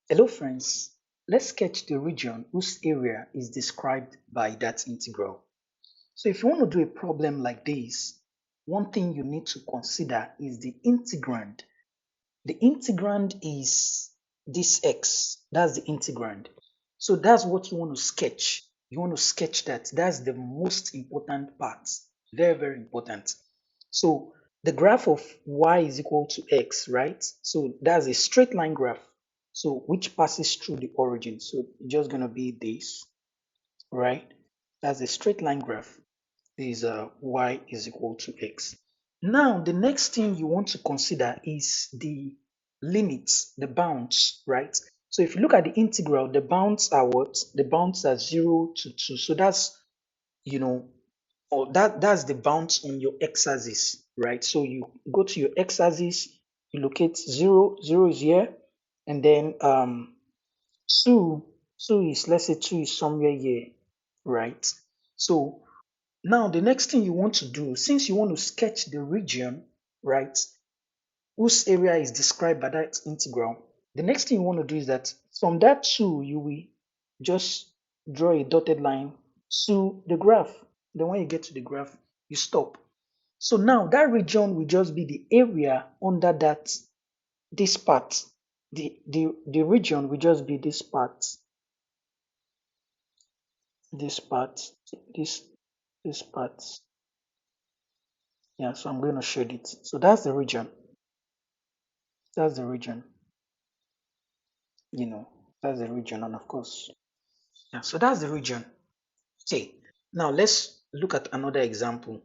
Hello friends, let's sketch the region whose area is described by that integral. So if you want to do a problem like this, one thing you need to consider is the integrand. The integrand is this x, that's the integrand. So that's what you want to sketch. You want to sketch that. That's the most important part. Very, very important. So the graph of y is equal to x, right? So that's a straight line graph. So which passes through the origin. So it's just gonna be this, right? That's a straight line graph. Is y is equal to x. Now the next thing you want to consider is the limits, the bounds, right? So if you look at the integral, the bounds are what? The bounds are 0 to 2. So that's, you know, or that's the bounds on your x-axis, right? So you go to your x-axis, you locate 0, 0 is here, and then 2, 2 is, let's say 2 is somewhere here, right? So now the next thing you want to do, since you want to sketch the region, right, whose area is described by that integral, the next thing you want to do is that from that 2, you will just draw a dotted line to the graph. Then when you get to the graph, you stop. So now that region will just be the area under that, this part. The region will just be this part, this this part. Yeah, so I'm going to shade it. So that's the region. That's the region, you know, that's the region, and of course, yeah, so that's the region. Okay, now let's look at another example.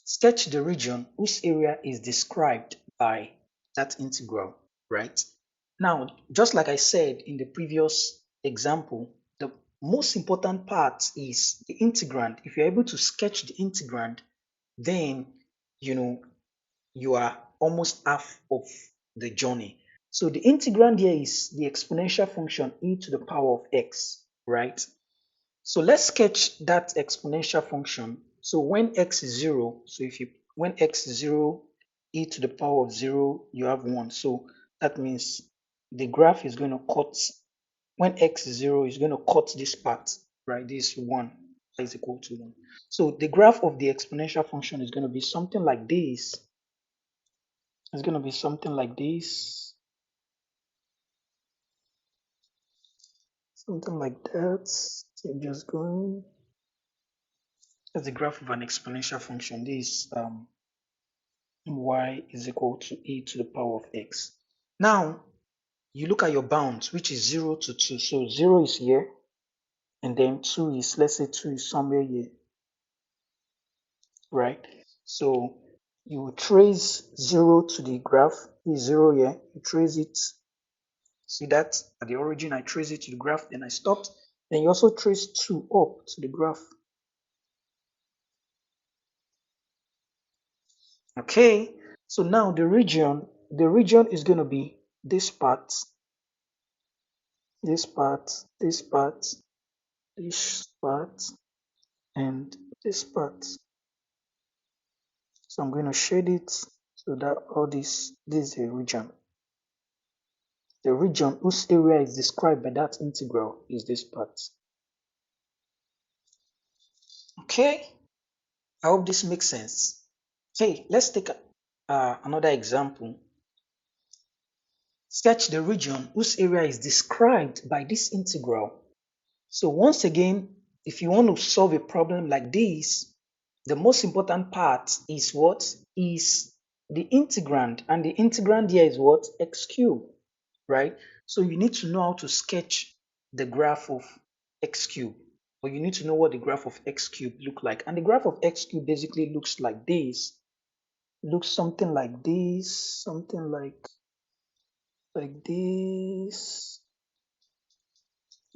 Sketch the region whose area is described by that integral, right? Now, just like I said in the previous example, the most important part is the integrand. If you're able to sketch the integrand, then you know you are almost half of the journey. So the integrand here is the exponential function e to the power of x, right? So let's sketch that exponential function. So when x is 0, so if you when x is 0, e to the power of 0, you have 1. So that means the graph is going to cut, when x is 0, is going to cut this part, right? This 1 is equal to 1. So the graph of the exponential function is going to be something like this. It's going to be something like this, something like that. So just going, that's the graph of an exponential function. This y is equal to e to the power of x. Now, you look at your bounds, which is 0 to 2. So 0 is here, and then 2 is, let's say 2 is somewhere here, right? So you trace 0 to the graph, is 0 here, you trace it. See that at the origin, I trace it to the graph, then I stopped. Then you also trace 2 up to the graph. Okay, so now the region is going to be this part, this part, this part, this part, and this part. So I'm going to shade it so that all this is a region. The region whose area is described by that integral is this part. Okay, I hope this makes sense. Okay, let's take another example. Sketch the region whose area is described by this integral. So once again, if you want to solve a problem like this, the most important part is what? Is the integrand. And the integrand here is what? X cubed, right? So you need to know how to sketch the graph of x cubed, or you need to know what the graph of x cubed look like. And the graph of x cubed basically looks like this. Looks something like this, something like this,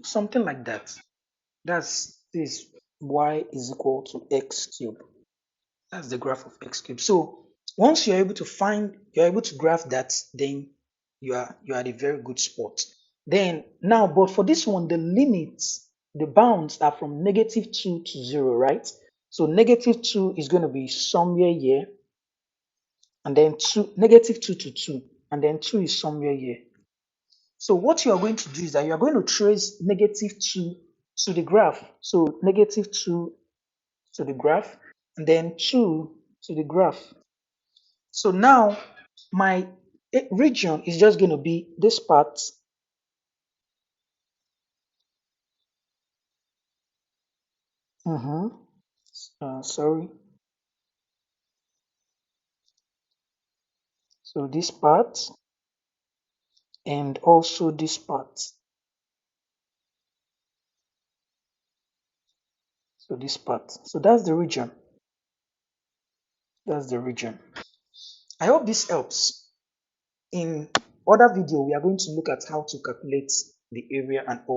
something like that. That's this y is equal to x cubed. That's the graph of x cubed. So once you're able to graph that, then you are at a very good spot. Then now, but for this one, the limits, the bounds are from -2 to 0, right? So -2 is going to be somewhere here, and then -2 to 2, and then 2 is somewhere here. So what you are going to do is that you are going to trace -2 to the graph. So -2 to the graph, and then 2 to the graph. So now my region is just going to be this part. Mhm. Sorry. So this part and also this part. So this part. So that's the region. That's the region. I hope this helps. In other video, we are going to look at how to calculate the area and all